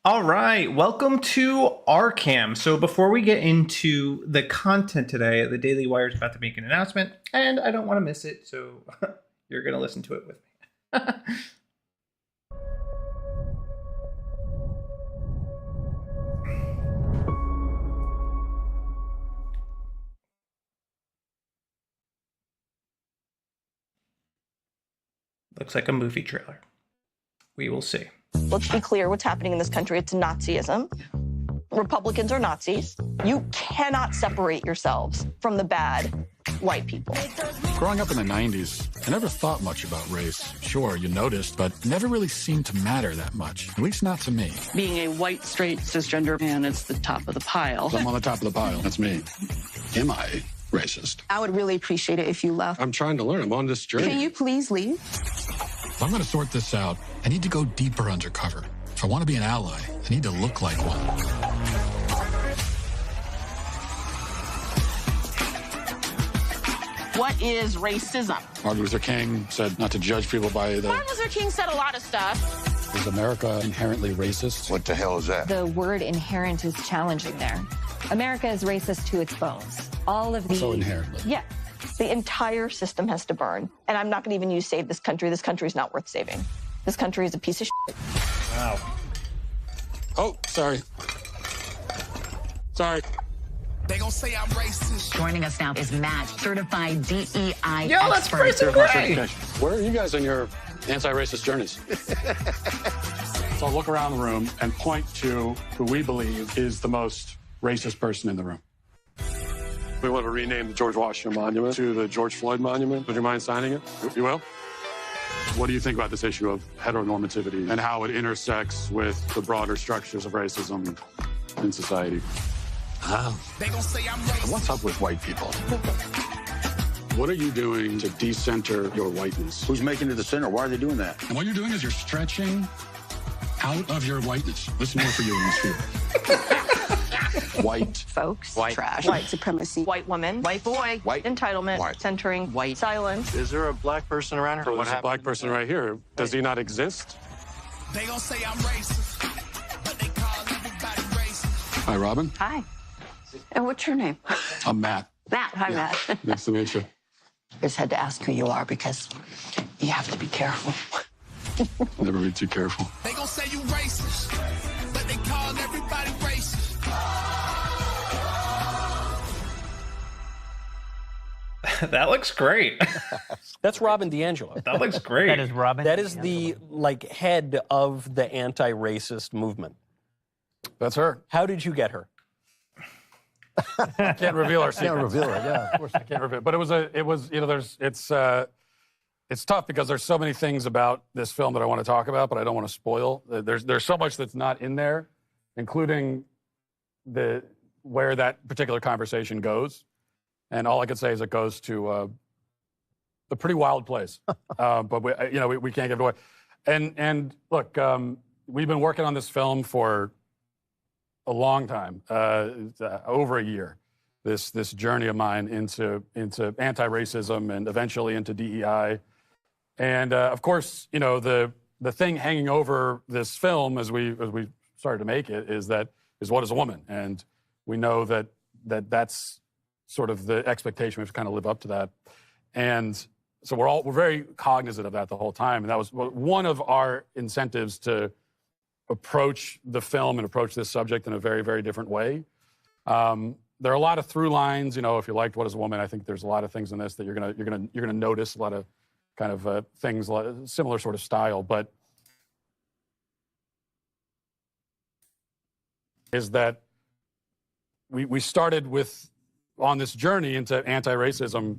All right, welcome to RCAM. So before we get into the content today, the Daily Wire is about to make an announcement, and I don't want to miss it, so you're going to listen to it with me. Looks like a movie trailer. We will see. Let's be clear what's happening in this country. It's Nazism. Republicans are Nazis. You cannot separate yourselves from the bad white people. Growing up in the 90s, I never thought much about race. Sure, you noticed, but never really seemed to matter that much. At least not to me. Being a white, straight, cisgender man is the top of the pile. I'm on the top of the pile. That's me. Am I racist? I would really appreciate it if you left. I'm trying to learn. I'm on this journey. Can you please leave? If I'm going to sort this out, I need to go deeper undercover. If I want to be an ally, I need to look like one. What is racism? Martin Luther King said not to judge people by the... Martin Luther King said a lot of stuff. Is America inherently racist? What the hell is that? The word inherent is challenging there. America is racist to its bones. All of the... So inherently. Yeah. The entire system has to burn. And I'm not going to even use save this country. This country is not worth saving. This country is a piece of shit. Wow. Oh, sorry. Sorry. They gonna say I'm racist. Joining us now is Matt, certified DEI Yo, that's expert. Prison Gray. Where are you guys on your anti-racist journeys? So I'll look around the room and point to who we believe is the most racist person in the room. We want to rename the George Washington Monument to the George Floyd Monument. Would you mind signing it? You will? What do you think about this issue of heteronormativity and how it intersects with the broader structures of racism in society? They gonna say I'm racist. What's up with white people? What are you doing to decenter your whiteness? Who's making it the center? Why are they doing that? And what you're doing is you're stretching out of your whiteness. Listen more for you in this field. White. Folks. White. Trash. White supremacy. White woman. White boy. White. Entitlement. White. Centering. White. Silence. Is there a black person around here? There's a black person right here. Does he not exist? They gonna say I'm racist, but they call everybody racist. Hi, Robin. Hi. And what's your name? I'm Matt. Matt. Hi, Matt. Nice to meet you. Just had to ask who you are because you have to be careful. Never be too careful. They gonna say you racist, but they call everybody racist. That looks great. That's Robin DiAngelo. That looks great. That is Robin. That is the head of the anti-racist movement. That's her. How did you get her? Can't reveal our secrets. Can't reveal it, yeah. Of course I can't reveal it. But it's tough because there's so many things about this film that I want to talk about, but I don't want to spoil. There's so much that's not in there, including where that particular conversation goes. And all I can say is it goes to a pretty wild place. But we can't give it away. And look, we've been working on this film for a long time, over a year. This journey of mine into anti-racism and eventually into DEI, and of course, the thing hanging over this film as we started to make it is what is a woman, and we know that's sort of the expectation. We have to kind of live up to that, and so we're very cognizant of that the whole time, and that was one of our incentives to approach the film and approach this subject in a very, very different way. There are a lot of through lines. If you liked What Is a Woman, I think there's a lot of things in this that you're gonna notice, a lot of kind of things, similar sort of style. But is that we started on this journey into anti-racism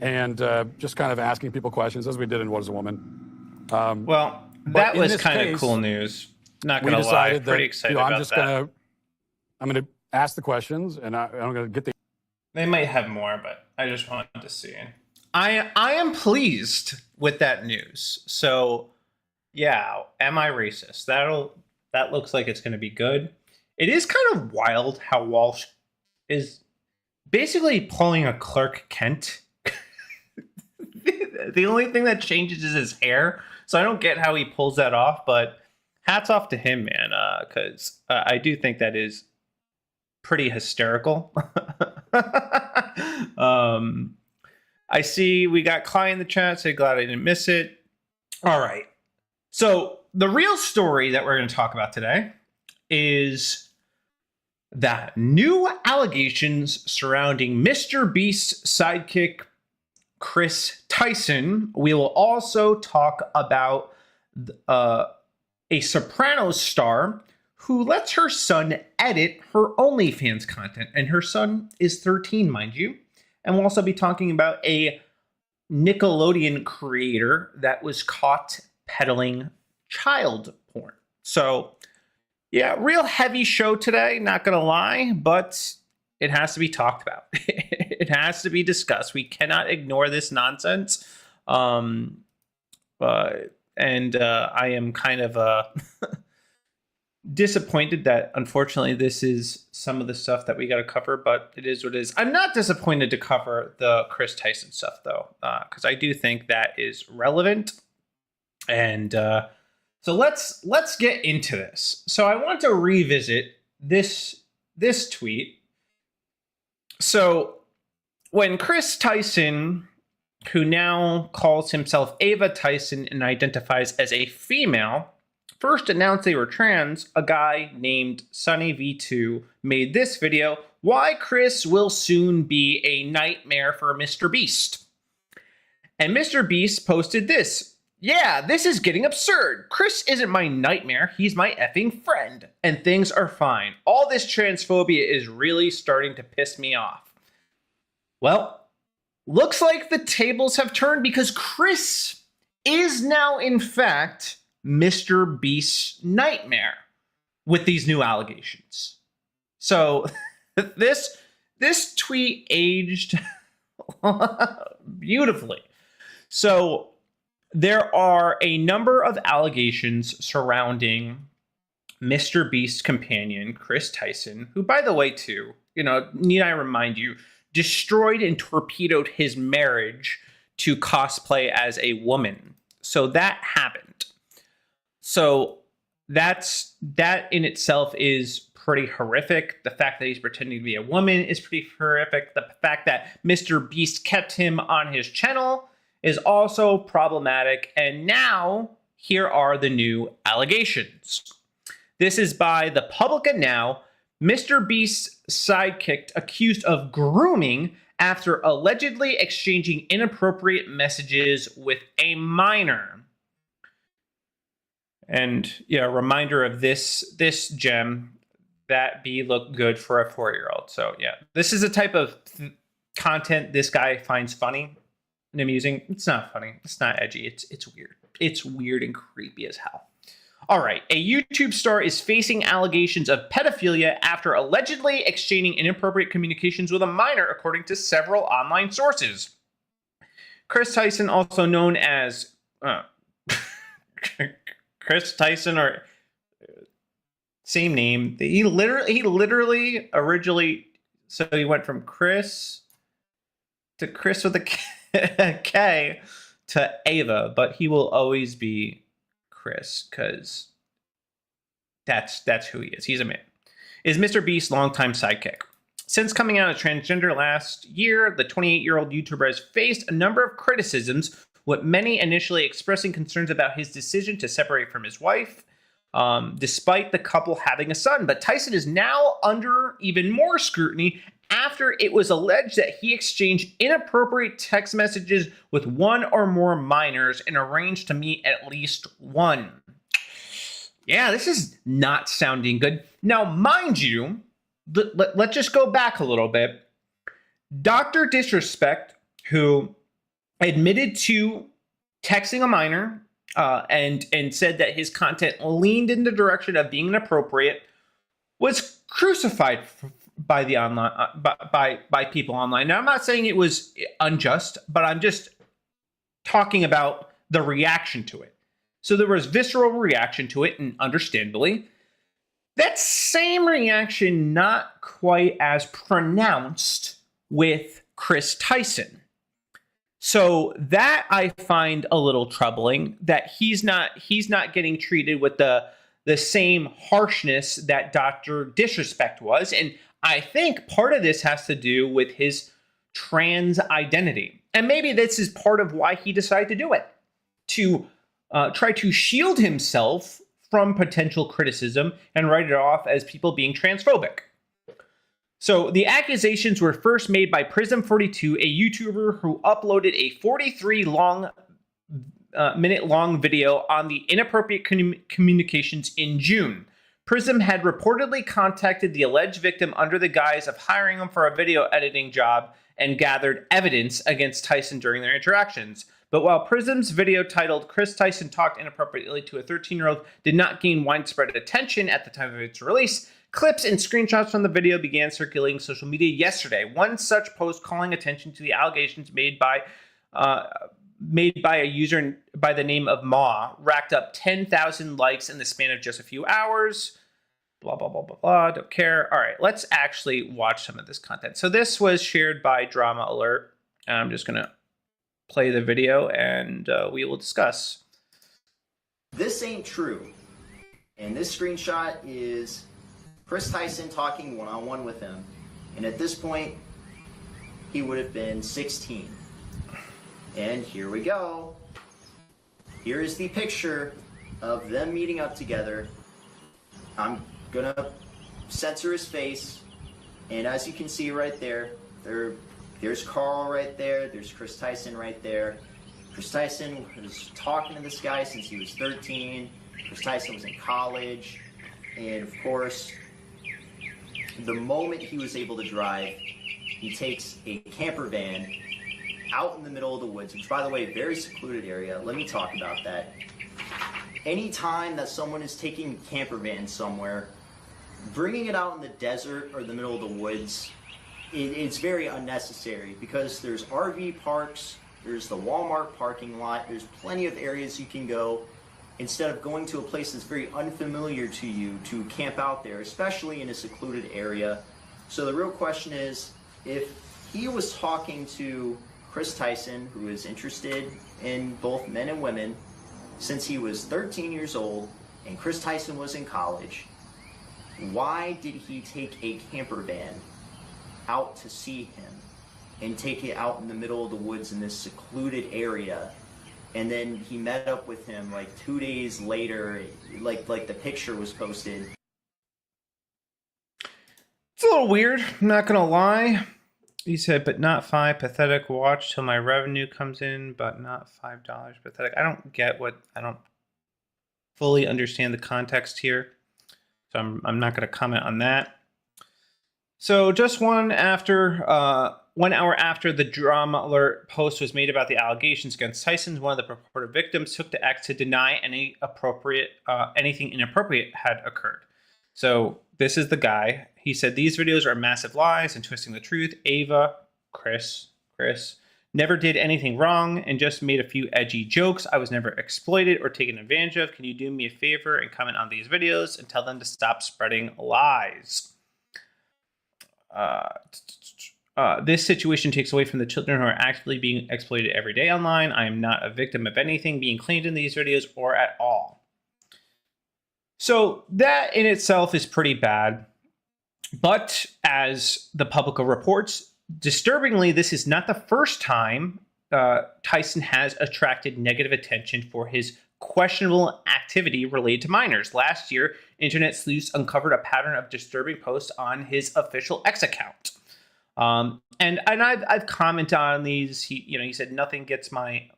and just kind of asking people questions as we did in What Is a Woman. Well, that was kind of cool news. Not gonna lie, pretty excited about that. I'm gonna ask the questions, and I'm gonna get the. They might have more, but I just wanted to see. I am pleased with that news. So, yeah, am I racist? That looks like it's gonna be good. It is kind of wild how Walsh is basically pulling a Clark Kent. The only thing that changes is his hair. So I don't get how he pulls that off, but hats off to him, man, because I do think that is pretty hysterical. I see we got Clyde in the chat. Say glad I didn't miss it. All right. So the real story that we're going to talk about today is that new allegations surrounding Mr.Beast's sidekick, Kris Tyson. We will also talk about a Soprano star who lets her son edit her OnlyFans content. And her son is 13, mind you. And we'll also be talking about a Nickelodeon creator that was caught peddling child porn. So, yeah, real heavy show today, not going to lie, but it has to be talked about. It has to be discussed. We cannot ignore this nonsense. I am kind of disappointed that, unfortunately, this is some of the stuff that we got to cover, but it is what it is. I'm not disappointed to cover the Kris Tyson stuff, though, because I do think that is relevant. And so let's get into this. So I want to revisit this tweet. So when Kris Tyson, who now calls himself Ava Tyson and identifies as a female, first announced they were trans, a guy named Sunny V2 made this video, "Why Kris Will Soon Be a Nightmare for Mr.Beast." And Mr.Beast posted this, "Yeah, this is getting absurd. Kris isn't my nightmare, he's my effing friend. And things are fine. All this transphobia is really starting to piss me off." Well, looks like the tables have turned because Kris is now, in fact, Mr. Beast's nightmare with these new allegations. So this tweet aged beautifully. So there are a number of allegations surrounding Mr. Beast's companion, Kris Tyson, who, by the way, too, need I remind you, destroyed and torpedoed his marriage to cosplay as a woman. So that happened. So that in itself is pretty horrific. The fact that he's pretending to be a woman is pretty horrific. The fact that Mr. Beast kept him on his channel is also problematic. And now here are the new allegations. This is by the Publica Now. Mr. Beast's sidekick accused of grooming after allegedly exchanging inappropriate messages with a minor. And yeah, reminder of this gem that be look good for a 4-year-old. So yeah, this is the type of content this guy finds funny and amusing. It's not funny. It's not edgy. It's weird. It's weird and creepy as hell. All right, a YouTube star is facing allegations of pedophilia after allegedly exchanging inappropriate communications with a minor, according to several online sources. Kris Tyson, also known as Kris Tyson, or same name. He literally originally, so he went from Kris to Kris with a K to Ava, but he will always be Kris because that's who he is. He's a man. Is Mr. Beast's longtime sidekick. Since coming out as transgender last year, the 28-year-old YouTuber has faced a number of criticisms, with many initially expressing concerns about his decision to separate from his wife, despite the couple having a son. But Tyson is now under even more scrutiny after it was alleged that he exchanged inappropriate text messages with one or more minors and arranged to meet at least one. Yeah, this is not sounding good. Now, mind you, let's just go back a little bit. Dr. Disrespect, who admitted to texting a minor and said that his content leaned in the direction of being inappropriate, was crucified by the online by people online. Now, I'm not saying it was unjust, but I'm just talking about the reaction to it. So there was visceral reaction to it, and understandably, that same reaction not quite as pronounced with Kris Tyson. So that I find a little troubling, that he's not getting treated with the the same harshness that Dr. Disrespect was. And I think part of this has to do with his trans identity. And maybe this is part of why he decided to do it, to try to shield himself from potential criticism and write it off as people being transphobic. So the accusations were first made by Prism42, a YouTuber who uploaded a 43-minute-long video on the inappropriate communications in June. Prism had reportedly contacted the alleged victim under the guise of hiring him for a video editing job and gathered evidence against Tyson during their interactions. But while Prism's video titled Kris Tyson Talked Inappropriately to a 13-year-old did not gain widespread attention at the time of its release, clips and screenshots from the video began circulating on social media yesterday. One such post calling attention to the allegations made by a user by the name of Ma racked up 10,000 likes in the span of just a few hours. Blah, blah, blah, blah, blah. Don't care. All right, let's actually watch some of this content. So this was shared by Drama Alert. I'm just going to play the video and we will discuss. This ain't true. And this screenshot is Kris Tyson talking one-on-one with him. And at this point, he would have been 16. And here we go. Here is the picture of them meeting up together. I'm gonna censor his face. And as you can see right there, there's Carl right there. There's Kris Tyson right there. Kris Tyson was talking to this guy since he was 13. Kris Tyson was in college. And of course, the moment he was able to drive, he takes a camper van out in the middle of the woods, which, by the way, very secluded area. Let me talk about that. Anytime that someone is taking a camper van somewhere, bringing it out in the desert or the middle of the woods, it's very unnecessary because there's RV parks, there's the Walmart parking lot, there's plenty of areas you can go instead of going to a place that's very unfamiliar to you to camp out there, especially in a secluded area. So the real question is, if he was talking to Kris Tyson, who is interested in both men and women, since he was 13 years old and Kris Tyson was in college, why did he take a camper van out to see him and take it out in the middle of the woods in this secluded area? And then he met up with him like 2 days later, like the picture was posted. It's a little weird, I'm not gonna lie. He said, but not $5, pathetic. Watch till my revenue comes in, but not $5, pathetic. I don't fully understand the context here. So I'm not going to comment on that. So just 1 hour after the Drama Alert post was made about the allegations against Tyson, one of the purported victims took to X to deny anything inappropriate had occurred. So this is the guy. He said, these videos are massive lies and twisting the truth. Ava, Chris, never did anything wrong and just made a few edgy jokes. I was never exploited or taken advantage of. Can you do me a favor and comment on these videos and tell them to stop spreading lies? This situation takes away from the children who are actively being exploited every day online. I am not a victim of anything being claimed in these videos or at all. So that in itself is pretty bad. But as the Publica reports, disturbingly, this is not the first time Tyson has attracted negative attention for his questionable activity related to minors. Last year, internet sleuths uncovered a pattern of disturbing posts on his official X account. And I've commented on these. He said nothing gets my.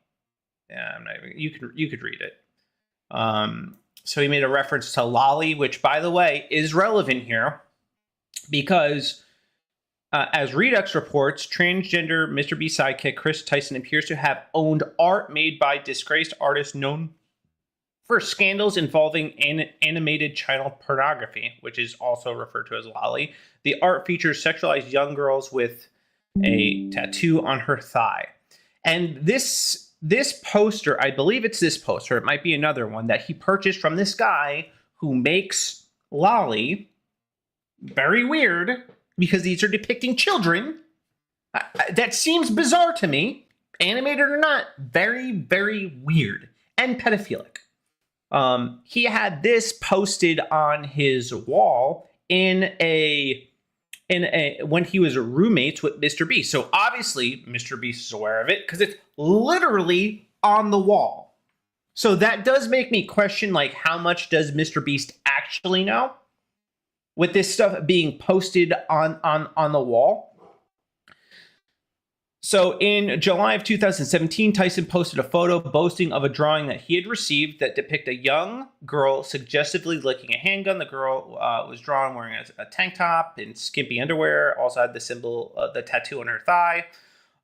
Yeah, I'm not even. You could read it. So he made a reference to Lolly, which, by the way, is relevant here because, as Redux reports, transgender Mr.Beast sidekick Kris Tyson appears to have owned art made by disgraced artists known for scandals involving animated child pornography, which is also referred to as Lolly. The art features sexualized young girls with a tattoo on her thigh. And this poster, I believe it's this poster, it might be another one, that he purchased from this guy who makes Lolly. Very weird, because these are depicting children. That seems bizarre to me, animated or not. Very, very weird and pedophilic. He had this posted on his wall when he was roommates with Mr. Beast. So obviously Mr. Beast is aware of it because it's literally on the wall. So that does make me question, like, how much does Mr. Beast actually know with this stuff being posted on the wall? So in July of 2017, Tyson posted a photo boasting of a drawing that he had received that depict a young girl suggestively licking a handgun. The girl was drawn wearing a tank top and skimpy underwear, also had the symbol, the tattoo on her thigh.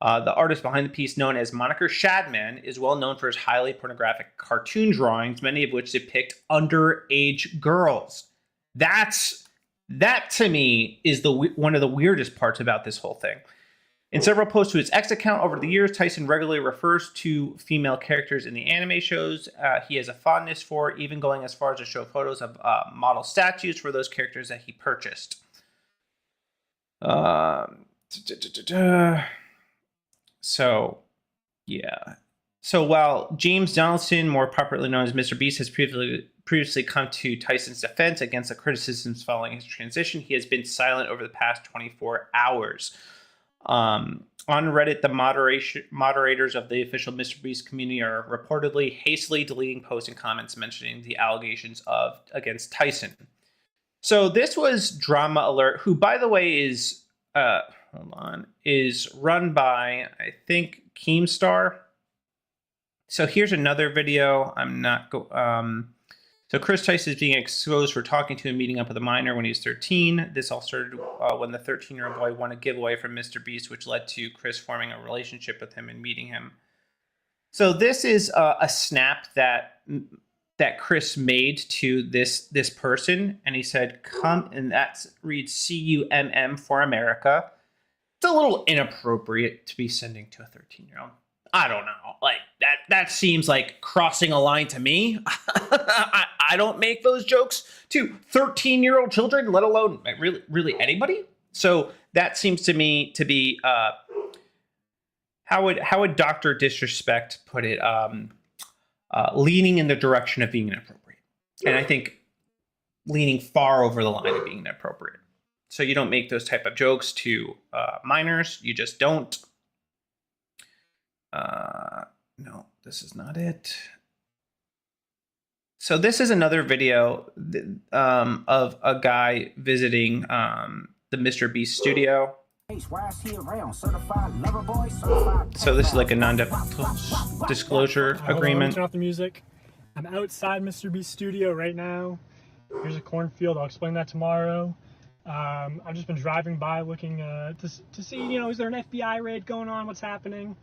The artist behind the piece, known as Moniker Shadman, is well known for his highly pornographic cartoon drawings, many of which depict underage girls. That to me is one of the weirdest parts about this whole thing. In several posts to his X account over the years, Tyson regularly refers to female characters in the anime shows he has a fondness for, even going as far as to show photos of model statues for those characters that he purchased. So, yeah. So while James Donaldson, more popularly known as Mr. Beast, has previously come to Tyson's defense against the criticisms following his transition, he has been silent over the past 24 hours. On Reddit, the moderators of the official Mr. Beast community are reportedly hastily deleting posts and comments mentioning the allegations against Tyson. So this was Drama Alert, who, by the way, is run by, I think, Keemstar. So here's another video. So Kris Tyson is being exposed for talking to and meeting up with a minor when he was 13. This all started when the 13-year-old boy won a giveaway from Mr. Beast, which led to Kris forming a relationship with him and meeting him. So this is a snap that Kris made to this person, and he said, "Come," and that reads CUMM for America. It's a little inappropriate to be sending to a 13-year-old. I don't know. Like that seems like crossing a line to me. I don't make those jokes to 13-year-old children, let alone really anybody. So that seems to me to be how would Dr. Disrespect put it? Leaning in the direction of being inappropriate, and I think leaning far over the line of being inappropriate. So you don't make those type of jokes to minors. You just don't. No, this is not it. So this is another video of a guy visiting the Mr. Beast studio. So this is like a non-disclosure agreement. Turn off the music. I'm outside Mr. Beast studio right now. Here's a cornfield. I'll explain that tomorrow. I've just been driving by looking to see, is there an FBI raid going on? What's happening?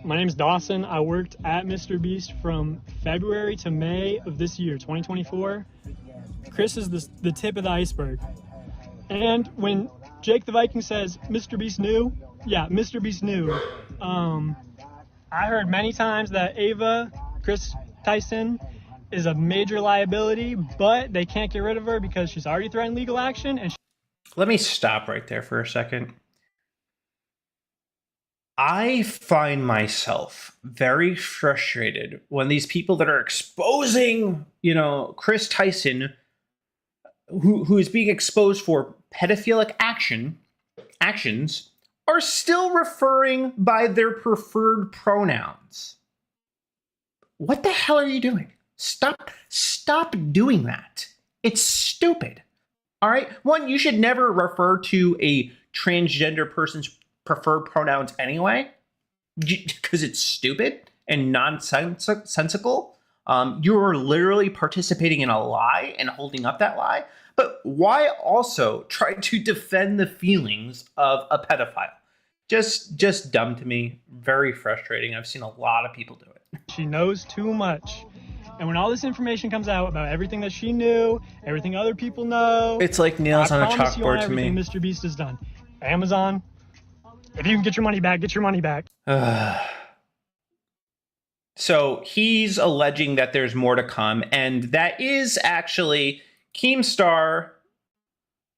My name's Dawson. I worked at Mr. Beast from February to May of this year, 2024. Kris is the tip of the iceberg. And when Jake the Viking says, Mr. Beast knew, yeah, Mr. Beast knew. I heard many times that Ava, Kris Tyson, is a major liability, but they can't get rid of her because she's already threatened legal action. And let me stop right there for a second. I find myself very frustrated when these people that are exposing, Kris Tyson, who is being exposed for pedophilic actions, are still referring by their preferred pronouns. What the hell are you doing? Stop doing that. It's stupid. All right? One, you should never refer to a transgender person's preferred pronouns anyway, because it's stupid and nonsensical. You're literally participating in a lie and holding up that lie. But why also try to defend the feelings of a pedophile? Just dumb to me. Very frustrating. I've seen a lot of people do it. She knows too much. And when all this information comes out about everything that she knew, everything other people know, it's like nails on a chalkboard to me. Mr. Beast is done. Amazon, if you can get your money back, get your money back. So he's alleging that there's more to come, and that is actually Keemstar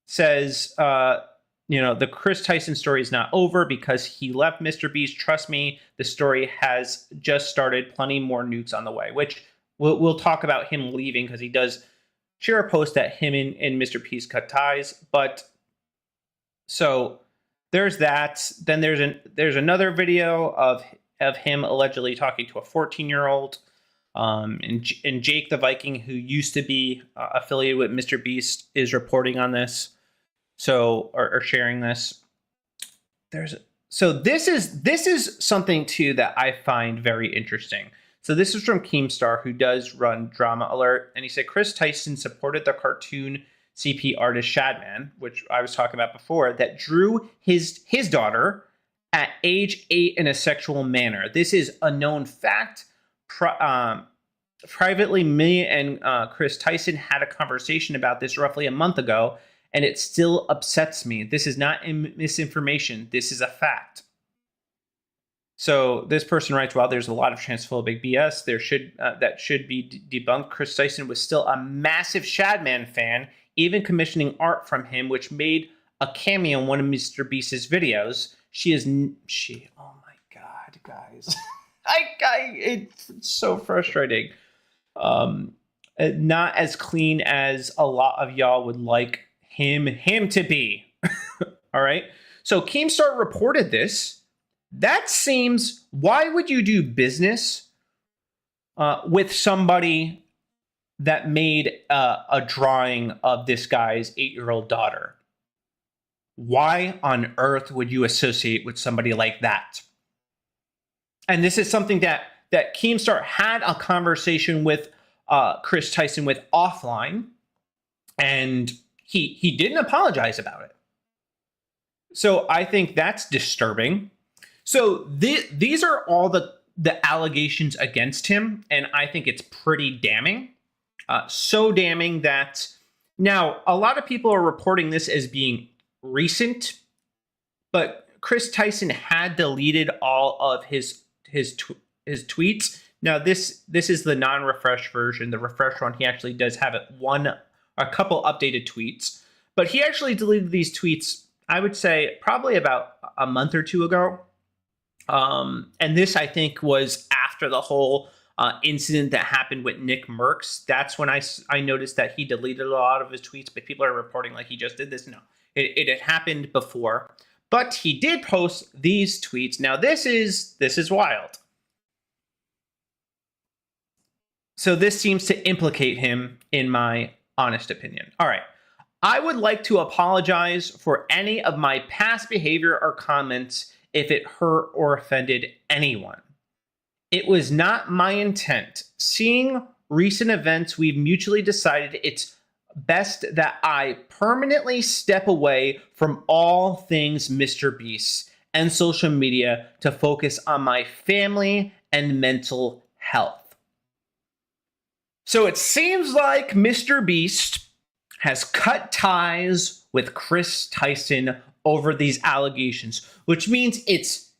says, the Kris Tyson story is not over because he left Mr. Beast. Trust me, the story has just started. Plenty more nukes on the way, which we'll talk about him leaving because he does share a post that him and Mr. Beast cut ties. But so there's that. Then there's another video of him allegedly talking to a 14-year-old. And Jake the Viking, who used to be affiliated with Mr. Beast, is reporting on this. So or sharing this. This is something too that I find very interesting. So this is from Keemstar, who does run Drama Alert, and he said Kris Tyson supported the cartoon CP artist Shadman, which I was talking about before, that drew his daughter at age 8 in a sexual manner. This is a known fact. Privately, me and Kris Tyson had a conversation about this roughly a month ago, and it still upsets me. This is not misinformation. This is a fact. So this person writes, while there's a lot of transphobic BS, that should be debunked. Kris Tyson was still a massive Shadman fan, even commissioning art from him, which made a cameo in one of Mr. Beast's videos. Oh my God, guys. It's so frustrating. Not as clean as a lot of y'all would like him to be. All right. So Keemstar reported this. That seems, why would you do business with somebody that made a drawing of this guy's 8-year-old daughter? Why on earth would you associate with somebody like that? And this is something that Keemstar had a conversation with Kris Tyson with offline, and he didn't apologize about it. So I think that's disturbing. So these are all the allegations against him, and I think it's pretty damning. So damning that now a lot of people are reporting this as being recent, but Kris Tyson had deleted all of his tweets. Now this is the non-refresh version. The refresh one, he actually does have a couple updated tweets, but he actually deleted these tweets, I would say probably about a month or two ago. And this, I think, was after the whole incident that happened with Nick Merckx. That's when I noticed that he deleted a lot of his tweets, but people are reporting like he just did this. No, it had happened before, but he did post these tweets. Now this is wild. So this seems to implicate him, in my honest opinion. All right. I would like to apologize for any of my past behavior or comments if it hurt or offended anyone. It was not my intent. Seeing recent events, we've mutually decided it's best that I permanently step away from all things Mr. Beast and social media to focus on my family and mental health. So it seems like Mr. Beast has cut ties with Kris Tyson over these allegations, which means it's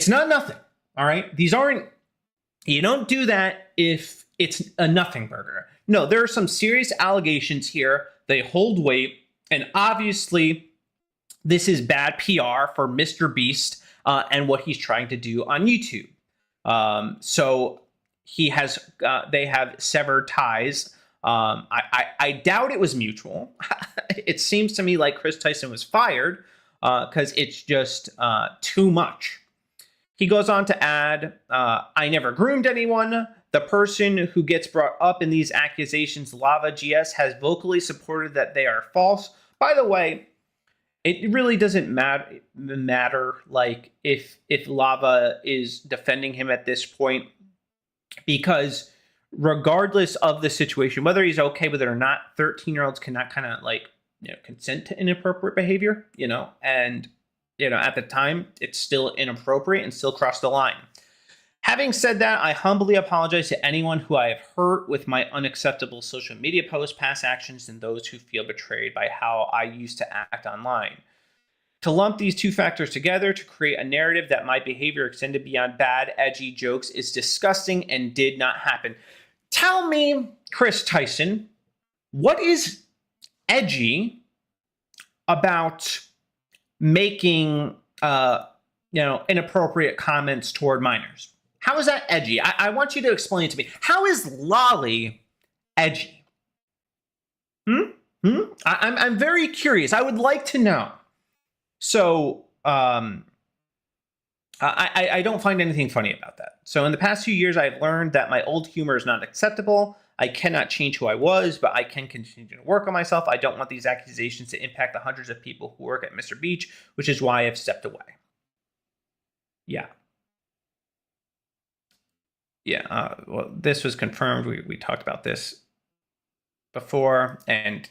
not nothing. All right. You don't do that if it's a nothing burger. No, there are some serious allegations here. They hold weight. And obviously, this is bad PR for Mr. Beast and what he's trying to do on YouTube. So they have severed ties. I doubt it was mutual. It seems to me like Kris Tyson was fired because it's just too much. He goes on to add, I never groomed anyone. The person who gets brought up in these accusations, Lava GS, has vocally supported that they are false. By the way, it really doesn't matter like if Lava is defending him at this point, because regardless of the situation, whether he's okay with it or not, 13-year-olds cannot kind of consent to inappropriate behavior, and at the time it's still inappropriate and still crossed the line. Having said that, I humbly apologize to anyone who I have hurt with my unacceptable social media posts, past actions, and those who feel betrayed by how I used to act online. To lump these two factors together to create a narrative that my behavior extended beyond bad, edgy jokes is disgusting and did not happen. Tell me, Kris Tyson, what is edgy about making inappropriate comments toward minors? How is that edgy? I want you to explain to me. How is Lolly edgy? I'm very curious. I would like to know. So, I don't find anything funny about that. So in the past few years, I've learned that my old humor is not acceptable. I cannot change who I was, but I can continue to work on myself. I don't want these accusations to impact the hundreds of people who work at Mr. Beast, which is why I've stepped away. Yeah. Yeah, well, this was confirmed. We talked about this before, and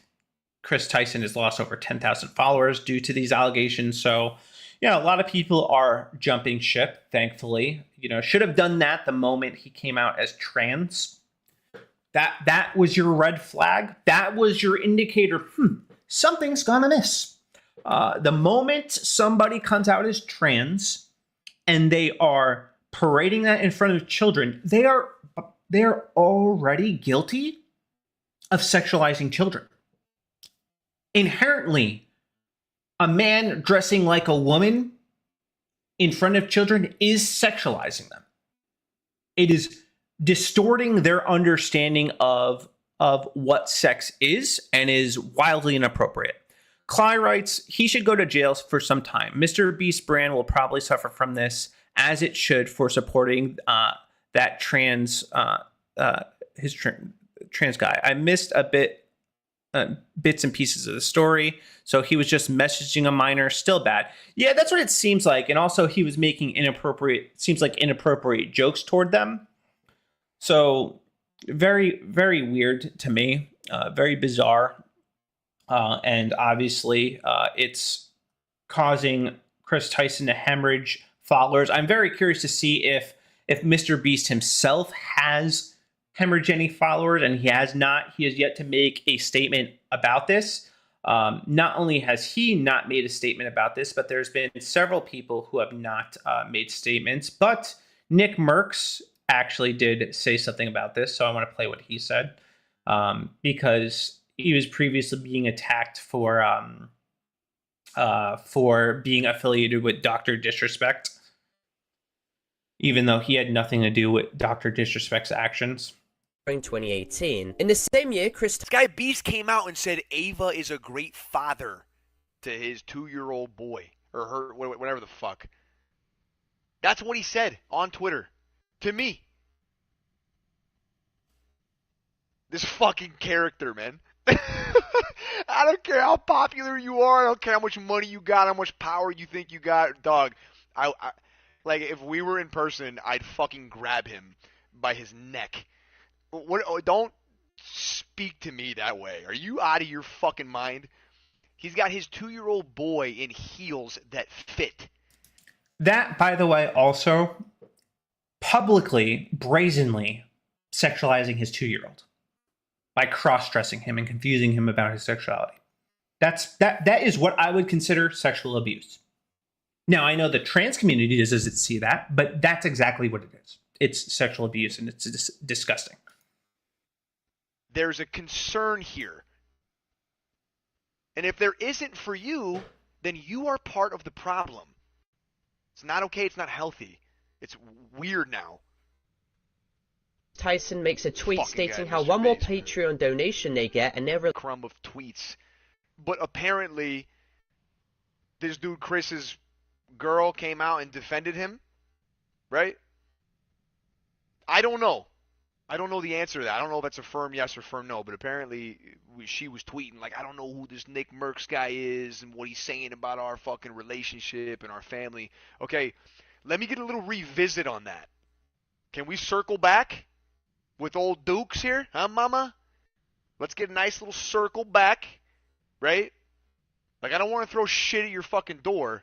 Kris Tyson has lost over 10,000 followers due to these allegations. So, yeah, a lot of people are jumping ship, thankfully. You know, should have done that the moment he came out as trans. That was your red flag. That was your indicator. Something's gonna miss. The moment somebody comes out as trans and they are parading that in front of children, they are already guilty of sexualizing children. Inherently, a man dressing like a woman in front of children is sexualizing them. It is distorting their understanding of what sex is and is wildly inappropriate. Cly writes, he should go to jail for some time. Mr. Beast brand will probably suffer from this, as it should, for supporting that trans trans guy. I missed a bits and pieces of the story, so he was just messaging a minor. Still bad. Yeah, that's what it seems like. And also, he was making inappropriate jokes toward them. So very, very weird to me. Very bizarre. And obviously, it's causing Kris Tyson to hemorrhage followers. I'm very curious to see if Mr. Beast himself has hemorrhaged any followers, and he has not. He has yet to make a statement about this. Not only has he not made a statement about this, but there's been several people who have not made statements. But Nick Merckx actually did say something about this, so I want to play what he said, because he was previously being attacked for being affiliated with Dr. Disrespect, even though he had nothing to do with Dr. Disrespect's actions. In 2018. In the same year, This guy Beast came out and said Ava is a great father to his 2-year-old boy, or her, whatever the fuck. That's what he said on Twitter to me. This fucking character, man. I don't care how popular you are. I don't care how much money you got, how much power you think you got, dog. I like, if we were in person, I'd fucking grab him by his neck. Don't speak to me that way. Are you out of your fucking mind? He's got his 2-year-old boy in heels that fit. That, by the way, also publicly, brazenly sexualizing his 2-year-old by cross-dressing him and confusing him about his sexuality. That is what I would consider sexual abuse. Now, I know the trans community doesn't see that, but that's exactly what it is. It's sexual abuse, and it's disgusting. There's a concern here. And if there isn't for you, then you are part of the problem. It's not okay. It's not healthy. It's weird now. Tyson makes a tweet stating how one more Patreon donation they get and they're crumb of tweets. But apparently, this dude Chris's girl came out and defended him, right? I don't know. I don't know the answer to that. I don't know if that's a firm yes or firm no, but apparently she was tweeting like, I don't know who this Nick Merckx guy is and what he's saying about our fucking relationship and our family. Okay, let me get a little revisit on that. Can we circle back with old Dukes here, huh, mama? Let's get a nice little circle back, right? Like, I don't want to throw shit at your fucking door,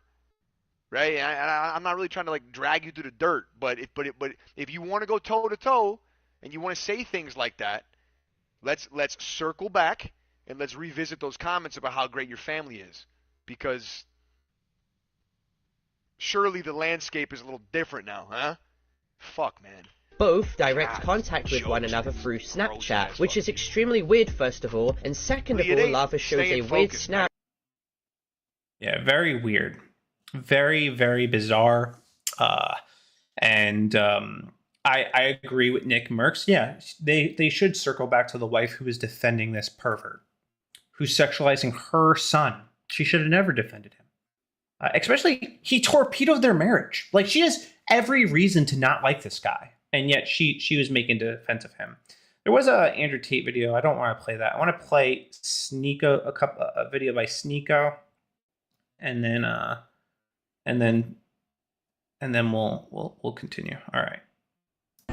right? I'm not really trying to like drag you through the dirt, but if you want to go toe to toe and you want to say things like that, let's circle back and let's revisit those comments about how great your family is, because surely the landscape is a little different now, huh? Fuck, man. Both direct contact with one another through Snapchat, which is extremely weird, first of all, and second of all, Lava shows a weird snap. Yeah, very weird. Very, very bizarre. And I agree with Nick Merckx. Yeah, they should circle back to the wife who was defending this pervert, who's sexualizing her son. She should have never defended him. Especially, he torpedoed their marriage. Like, she has every reason to not like this guy, and yet she was making defense of him. There was a Andrew Tate video. I don't want to play that. I want to play Sneeko, a video by Sneeko, and then we'll continue. All right.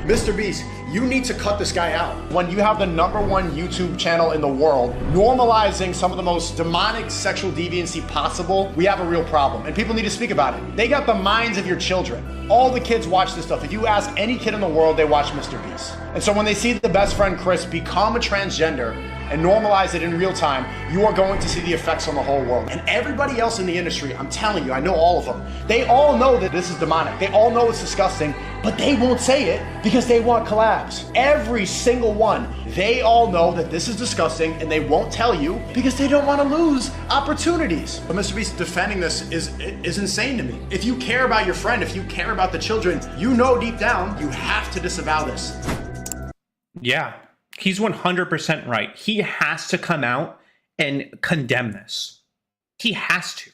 Mr. Beast, you need to cut this guy out. When you have the #1 YouTube channel in the world, normalizing some of the most demonic sexual deviancy possible, we have a real problem, and people need to speak about it. They got the minds of your children. All the kids watch this stuff. If you ask any kid in the world, they watch Mr. Beast. And so when they see the best friend Chris become a transgender and normalize it in real time, you are going to see the effects on the whole world. And everybody else in the industry, I'm telling you, I know all of them, they all know that this is demonic. They all know it's disgusting, but they won't say it because they want collabs. Every single one. They all know that this is disgusting and they won't tell you because they don't want to lose opportunities. But Mr. Beast defending this is insane to me. If you care about your friend, if you care about the children, you know deep down you have to disavow this. Yeah, he's 100% right. He has to come out and condemn this. He has to.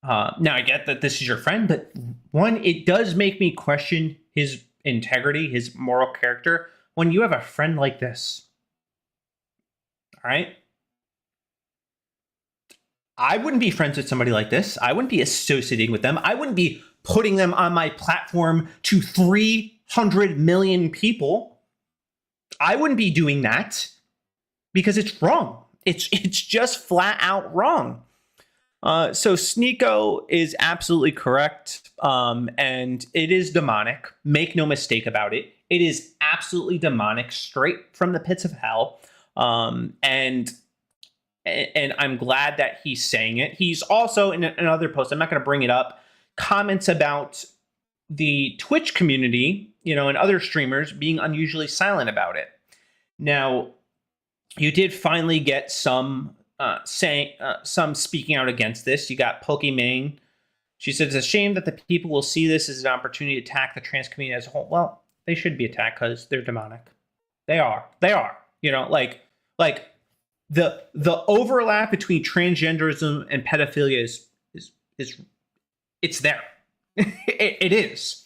Now, I get that this is your friend, but one, it does make me question his integrity, his moral character, when you have a friend like this. All right? I wouldn't be friends with somebody like this. I wouldn't be associating with them. I wouldn't be putting them on my platform to 300 million people. I wouldn't be doing that because it's wrong. It's just flat out wrong. So Sneeko is absolutely correct, and it is demonic. Make no mistake about it. It is absolutely demonic, straight from the pits of hell. And I'm glad that he's saying it. He's also in another post, I'm not going to bring it up, comments about the Twitch community, and other streamers being unusually silent about it. Now, you did finally get some some speaking out against this. You got Pokimane. She said, it's a shame that the people will see this as an opportunity to attack the trans community as a whole. Well, they should be attacked because they're demonic. They are. Like the overlap between transgenderism and pedophilia is it's there. It is.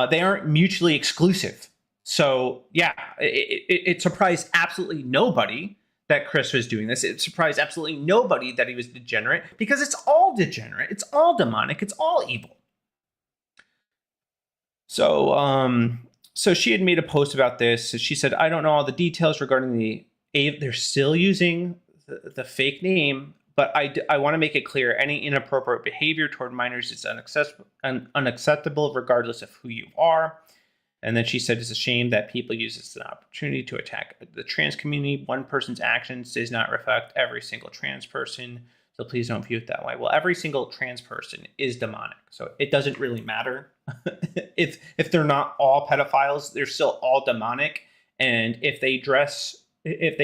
They aren't mutually exclusive. So yeah, it surprised absolutely nobody that Chris was doing this. It surprised absolutely nobody that he was degenerate, because it's all degenerate. It's all demonic. It's all evil. So she had made a post about this. She said, I don't know all the details regarding they're still using the fake name, but I want to make it clear, any inappropriate behavior toward minors is unacceptable regardless of who you are. And then she said, it's a shame that people use this as an opportunity to attack the trans community. One person's actions does not reflect every single trans person, so please don't view it that way. Well, every single trans person is demonic, so it doesn't really matter. if they're not all pedophiles, they're still all demonic. And if they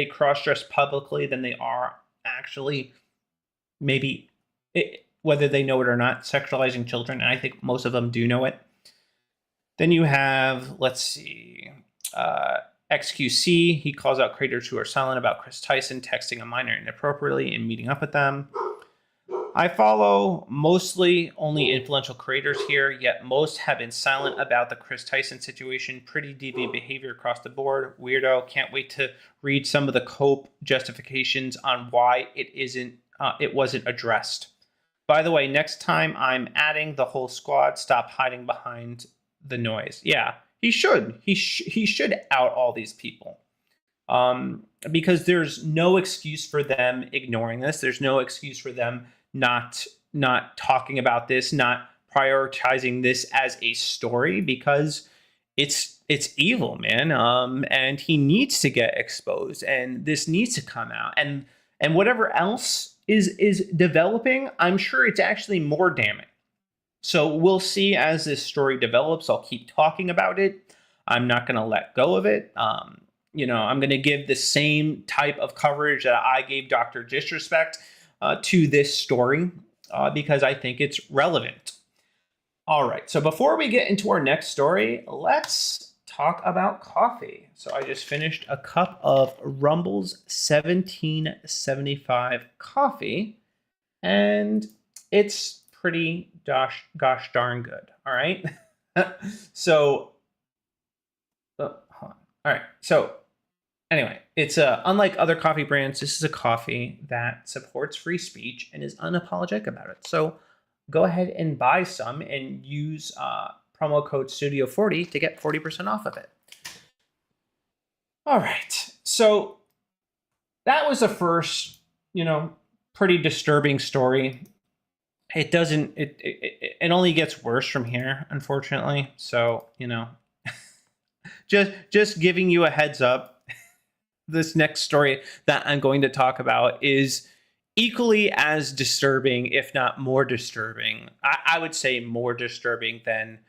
cross-dress publicly, then they are actually, maybe, whether they know it or not, sexualizing children. And I think most of them do know it. Then you have, let's see, XQC. He calls out creators who are silent about Kris Tyson texting a minor inappropriately and meeting up with them. I follow mostly only influential creators here, yet most have been silent about the Kris Tyson situation. Pretty deviant behavior across the board. Weirdo. Can't wait to read some of the cope justifications on why it wasn't addressed. By the way, next time I'm adding the whole squad, stop hiding behind the noise. Yeah, he should. He should out all these people. Because there's no excuse for them ignoring this. There's no excuse for them not talking about this, not prioritizing this as a story, because it's evil, man. And he needs to get exposed, and this needs to come out. And whatever else is developing, I'm sure it's actually more damning. So we'll see as this story develops. I'll keep talking about it. I'm not going to let go of it. I'm going to give the same type of coverage that I gave Dr. Disrespect to this story because I think it's relevant. All right. So before we get into our next story, let's talk about coffee. So I just finished a cup of Rumble's 1775 coffee, and it's pretty gosh darn good. All right. So, hold on. All right. So anyway, it's unlike other coffee brands, this is a coffee that supports free speech and is unapologetic about it. So go ahead and buy some and use promo code Studio40 to get 40% off of it. All right. So that was the first, pretty disturbing story. It doesn't, it only gets worse from here, unfortunately. So, just giving you a heads up, this next story that I'm going to talk about is equally as disturbing, if not more disturbing. I would say more disturbing than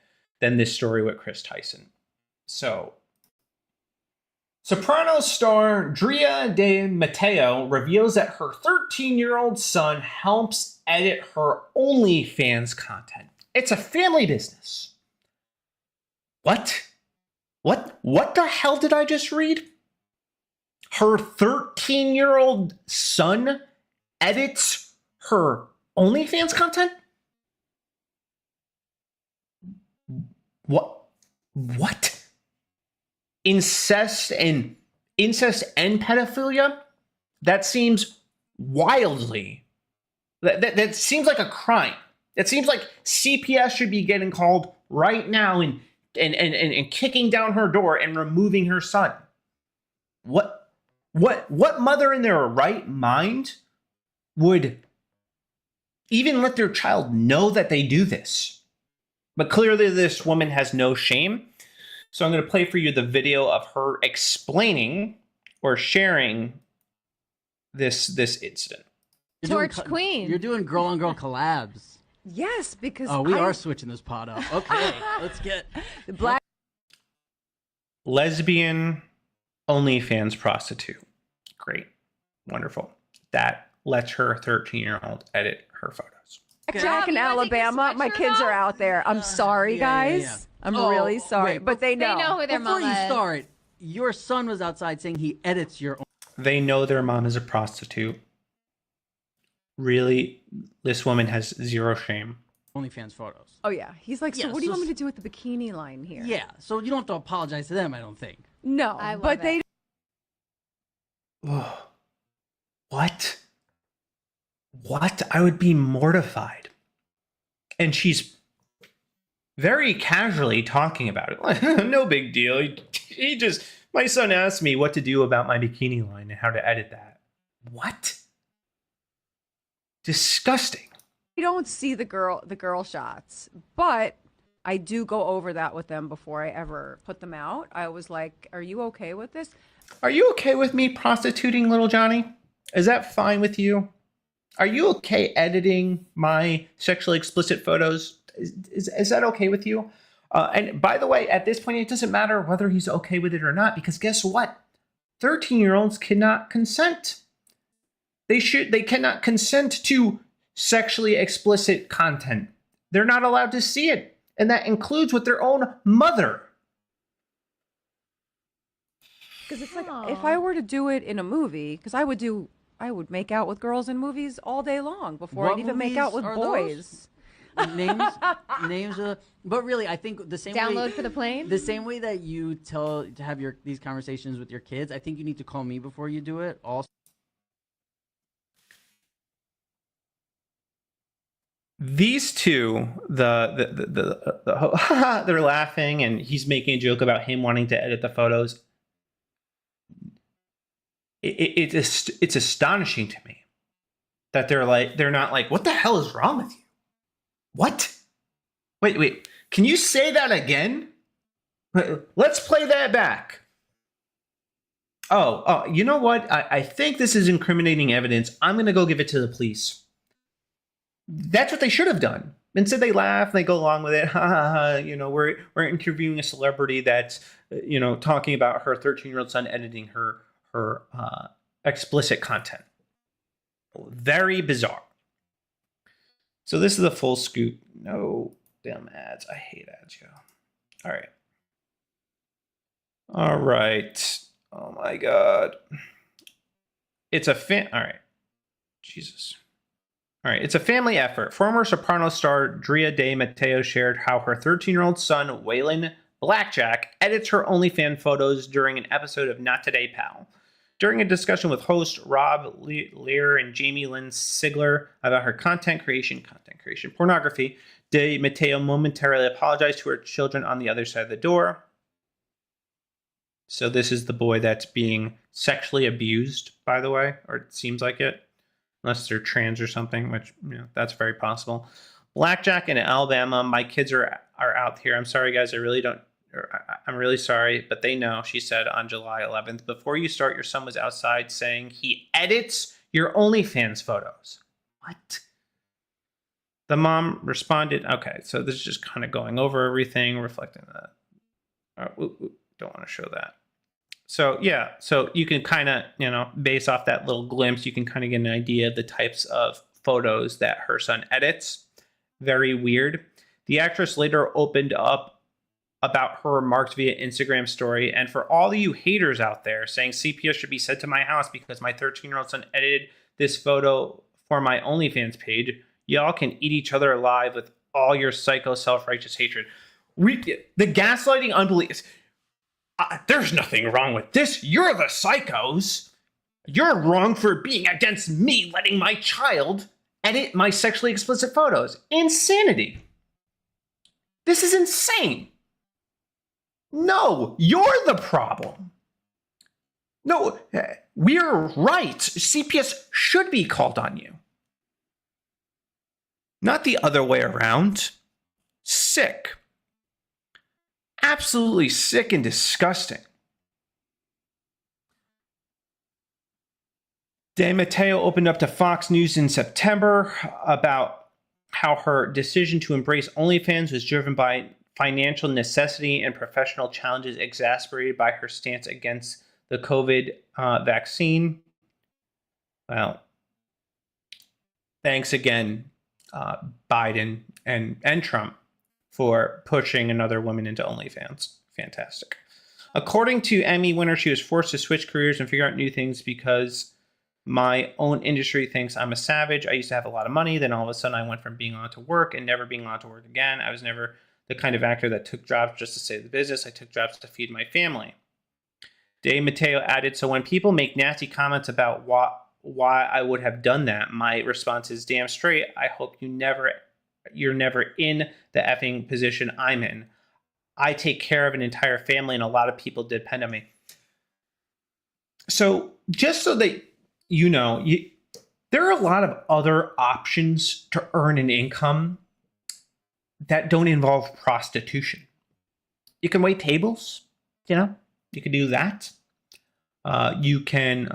this story with Kris Tyson. So, Soprano star Drea De Matteo reveals that her 13-year-old son helps edit her OnlyFans content. It's a family business. What? What the hell did I just read? Her 13-year-old son edits her OnlyFans content? What? Incest and pedophilia? That seems wildly. That seems like a crime. It seems like CPS should be getting called right now and kicking down her door and removing her son. What mother in their right mind would even let their child know that they do this? But clearly this woman has no shame. So I'm going to play for you the video of her explaining or sharing this incident. Torch Queen. You're doing girl-on-girl collabs. Yes, because we are switching this pot up. Okay, let's get the black lesbian OnlyFans prostitute. Great. Wonderful. That lets her 13-year-old edit her photos. Jack in Alabama. My kids are out there. I'm sorry, guys. Yeah. I'm really sorry, but they know. They know who their Before mama you is. start, your son was outside saying he edits your own. They know their mom is a prostitute. Really, this woman has zero shame. OnlyFans photos. Oh yeah, he's like, so Yeah, what do you so- want me to do with the bikini line here? Yeah, so you don't have to apologize to them, I don't think. No, I love but they. What? I would be mortified. And she's very casually talking about it. No big deal. My son asked me what to do about my bikini line and how to edit that. What? Disgusting. We don't see the girl shots, but I do go over that with them before I ever put them out. I was like, "Are you okay with this?" Are you okay with me prostituting little Johnny? Is that fine with you? Are you okay editing my sexually explicit photos? Is that okay with you? And by the way, at this point, it doesn't matter whether he's okay with it or not, because guess what? 13-year-olds cannot consent. They cannot consent to sexually explicit content. They're not allowed to see it. And that includes with their own mother. Because it's like, if I were to do it in a movie, because I would make out with girls in movies all day long before I'd even make out with boys. Names, but really, I think the same Download way, for the plane? The same way that you have these conversations with your kids, I think you need to call me before you do it. Also, these two, they're laughing, and he's making a joke about him wanting to edit the photos. It's astonishing to me that they're not like, what the hell is wrong with you? What? Wait. Can you say that again? Let's play that back. Oh, you know what? I think this is incriminating evidence. I'm going to go give it to the police. That's what they should have done. Instead, they laugh and they go along with it. We're interviewing a celebrity that's, talking about her 13-year-old son editing her explicit content. Very bizarre. So this is the full scoop. No, Damn ads. I hate ads, yo. All right. All right. Oh my God. It's a all right. Jesus. All right. It's a family effort. Former Soprano star Drea De Matteo shared how her 13-year-old son, Waylon Blackjack, edits her OnlyFans photos during an episode of Not Today, Pal. During a discussion with host Rob Lear and Jamie Lynn Sigler about her content creation, pornography, De Matteo momentarily apologized to her children on the other side of the door. So this is the boy that's being sexually abused, by the way, or it seems like it, unless they're trans or something, which, you know, that's very possible. Blackjack in Alabama. My kids are out here. I'm sorry, guys. I'm really sorry, but they know, she said on July 11th. Before you start, your son was outside saying he edits your OnlyFans photos. What? The mom responded, okay, so this is just kind of going over everything, reflecting that. Don't want to show that. So, yeah, so you can kind of, you know, based off that little glimpse, you can kind of get an idea of the types of photos that her son edits. Very weird. The actress later opened up about her remarks via Instagram story. And for all you haters out there saying CPS should be sent to my house because my 13-year-old son edited this photo for my OnlyFans page, y'all can eat each other alive with all your psycho self-righteous hatred. The gaslighting unbelief. There's nothing wrong with this. You're the psychos. You're wrong for being against me letting my child edit my sexually explicit photos. Insanity. This is insane. No, you're the problem. No, we're right. CPS should be called on you. Not the other way around. Sick. Absolutely sick and disgusting. De Matteo opened up to Fox News in September about how her decision to embrace OnlyFans was driven by financial necessity and professional challenges exacerbated by her stance against the COVID vaccine. Well, thanks again, Biden and Trump, for pushing another woman into OnlyFans. Fantastic. According to Emmy winner, she was forced to switch careers and figure out new things because my own industry thinks I'm a savage. I used to have a lot of money. Then all of a sudden I went from being allowed to work and never being allowed to work again. I was never the kind of actor that took jobs just to save the business. I took jobs to feed my family. De Matteo added, so when people make nasty comments about why I would have done that, my response is damn straight. I hope you're never in the effing position I'm in. I take care of an entire family and a lot of people depend on me. So just so that you know, there are a lot of other options to earn an income that don't involve prostitution. You can wait tables, you know, you can do that. You can,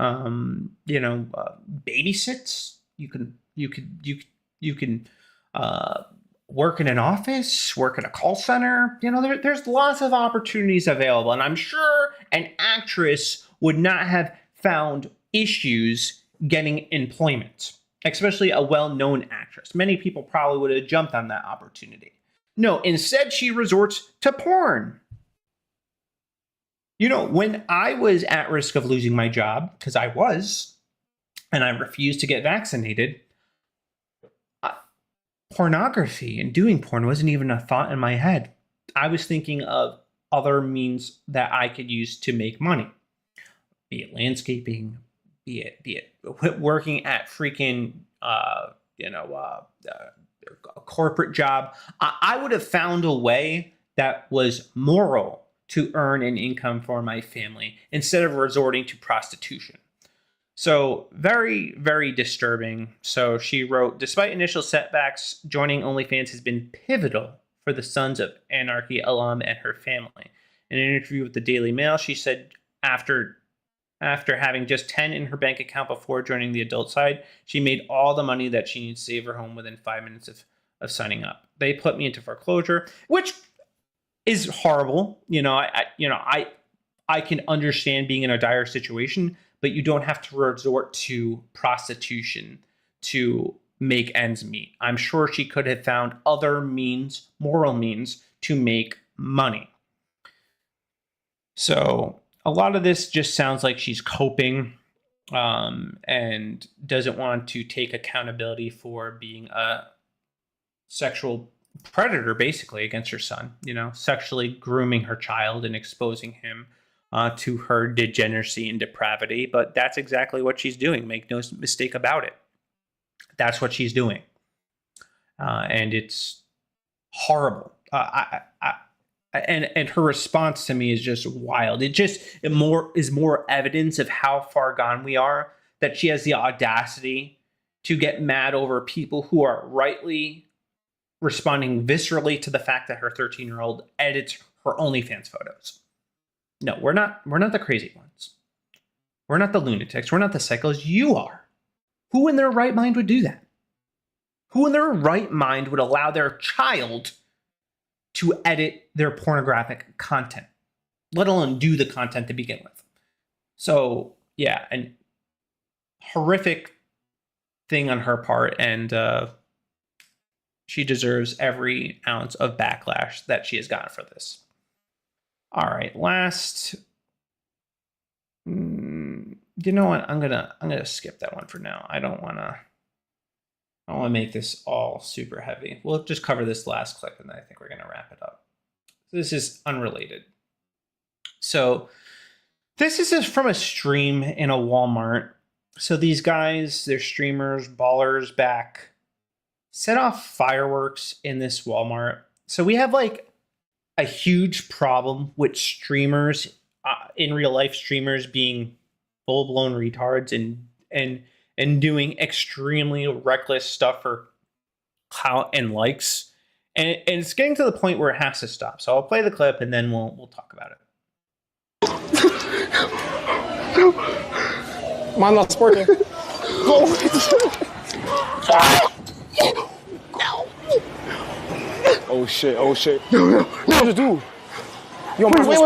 babysit. You can work in an office, work in a call center. You know, there's lots of opportunities available. And I'm sure an actress would not have found issues getting employment, especially a well-known actress. Many people probably would have jumped on that opportunity. No, instead she resorts to porn. You know, when I was at risk of losing my job, because I was, and I refused to get vaccinated, pornography and doing porn wasn't even a thought in my head. I was thinking of other means that I could use to make money, be it landscaping, be it working at freaking, a corporate job. I would have found a way that was moral to earn an income for my family instead of resorting to prostitution. So very, very disturbing. So she wrote, despite initial setbacks, joining OnlyFans has been pivotal for the Sons of Anarchy alum and her family. In an interview with the Daily Mail, she said after having just 10 in her bank account before joining the adult side, she made all the money that she needs to save her home within 5 minutes of signing up. They put me into foreclosure, which is horrible. I can understand being in a dire situation, but you don't have to resort to prostitution to make ends meet. I'm sure she could have found other means, moral means, to make money. So a lot of this just sounds like she's coping and doesn't want to take accountability for being a sexual predator, basically, against her son, sexually grooming her child and exposing him to her degeneracy and depravity. But that's exactly what she's doing. Make no mistake about it. That's what she's doing. And it's horrible. And her response to me is just wild. It is more evidence of how far gone we are, that she has the audacity to get mad over people who are rightly responding viscerally to the fact that her 13-year-old edits her OnlyFans photos. No, we're not the crazy ones. We're not the lunatics. We're not the psychos. You are. Who in their right mind would do that? Who in their right mind would allow their child to edit their pornographic content, let alone do the content to begin with? So, yeah, and horrific thing on her part, and she deserves every ounce of backlash that she has gotten for this. All right, last. You know what? I'm gonna skip that one for now. I don't want to make this all super heavy. We'll just cover this last clip, and then I think we're gonna wrap it up. This is unrelated. So this is from a stream in a Walmart. So these guys, they're streamers, ballers back, set off fireworks in this Walmart. So we have like a huge problem with streamers, in real life streamers being full-blown retards and doing extremely reckless stuff for clout and likes. And it's getting to the point where it has to stop. So I'll play the clip and then we'll talk about it. Man not sporting. Oh shit, oh shit. No, just do. Yo, man, wait. Get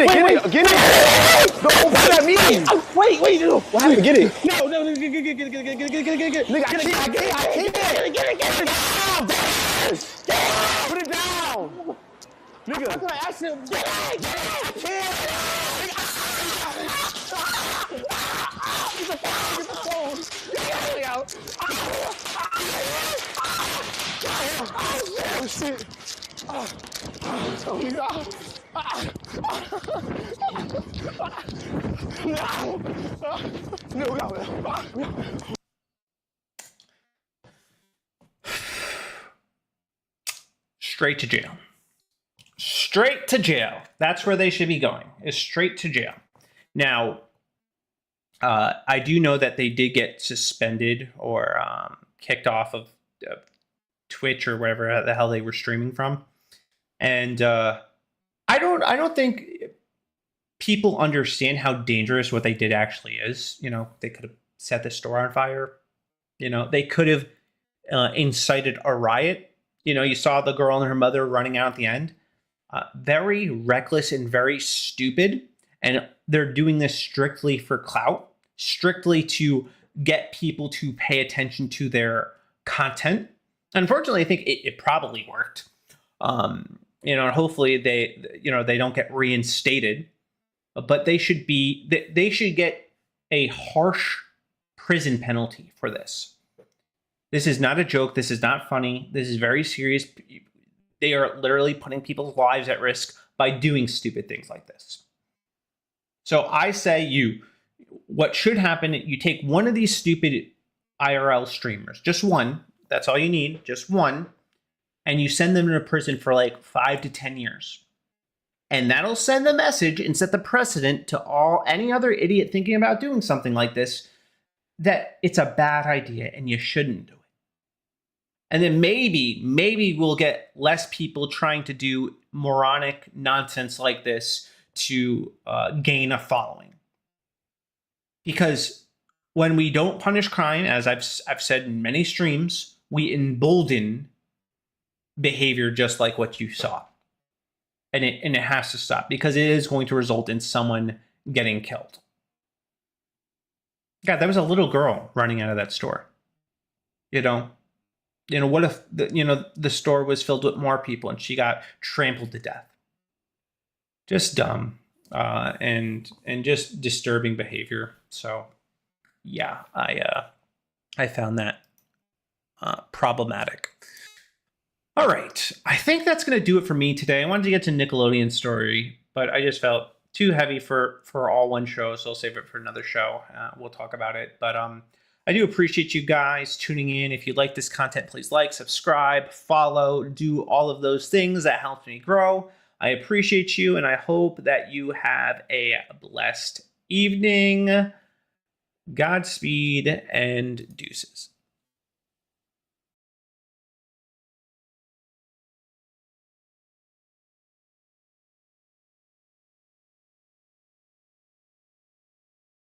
it. No, what does that mean? Wait, what happened? Get it. No, get it. Nigga, I can't. Get it. Put it down. Nigga. How can I ask him? Get it. I can't. Get the phone. Get it out. Oh, shit. Oh, no. Straight to jail. Straight to jail. That's where they should be going, is straight to jail. Now, I do know that they did get suspended or kicked off of Twitch or wherever the hell they were streaming from. And I don't think people understand how dangerous what they did actually is. They could have set the store on fire. They could have incited a riot. You saw the girl and her mother running out at the end. Very reckless and very stupid. And they're doing this strictly for clout, strictly to get people to pay attention to their content. Unfortunately, I think it probably worked. And hopefully they don't get reinstated, but they should get a harsh prison penalty for this. This is not a joke. This is not funny. This is very serious. They are literally putting people's lives at risk by doing stupid things like this. So I say what should happen, you take one of these stupid IRL streamers, just one, that's all you need, just one, and you send them to prison for like 5 to 10 years. And that'll send the message and set the precedent to any other idiot thinking about doing something like this, that it's a bad idea and you shouldn't do it. And then maybe we'll get less people trying to do moronic nonsense like this to gain a following. Because when we don't punish crime, as I've said in many streams, we embolden behavior just like what you saw. And it has to stop, because it is going to result in someone getting killed. God, that was a little girl running out of that store. You know, what if the store was filled with more people and she got trampled to death? Just dumb, and just disturbing behavior. So, yeah, I found that problematic. All right, I think that's going to do it for me today. I wanted to get to Nickelodeon story, but I just felt too heavy for all one show, so I'll save it for another show. We'll talk about it. But I do appreciate you guys tuning in. If you like this content, please like, subscribe, follow, do all of those things. That helps me grow. I appreciate you, and I hope that you have a blessed evening. Godspeed and deuces.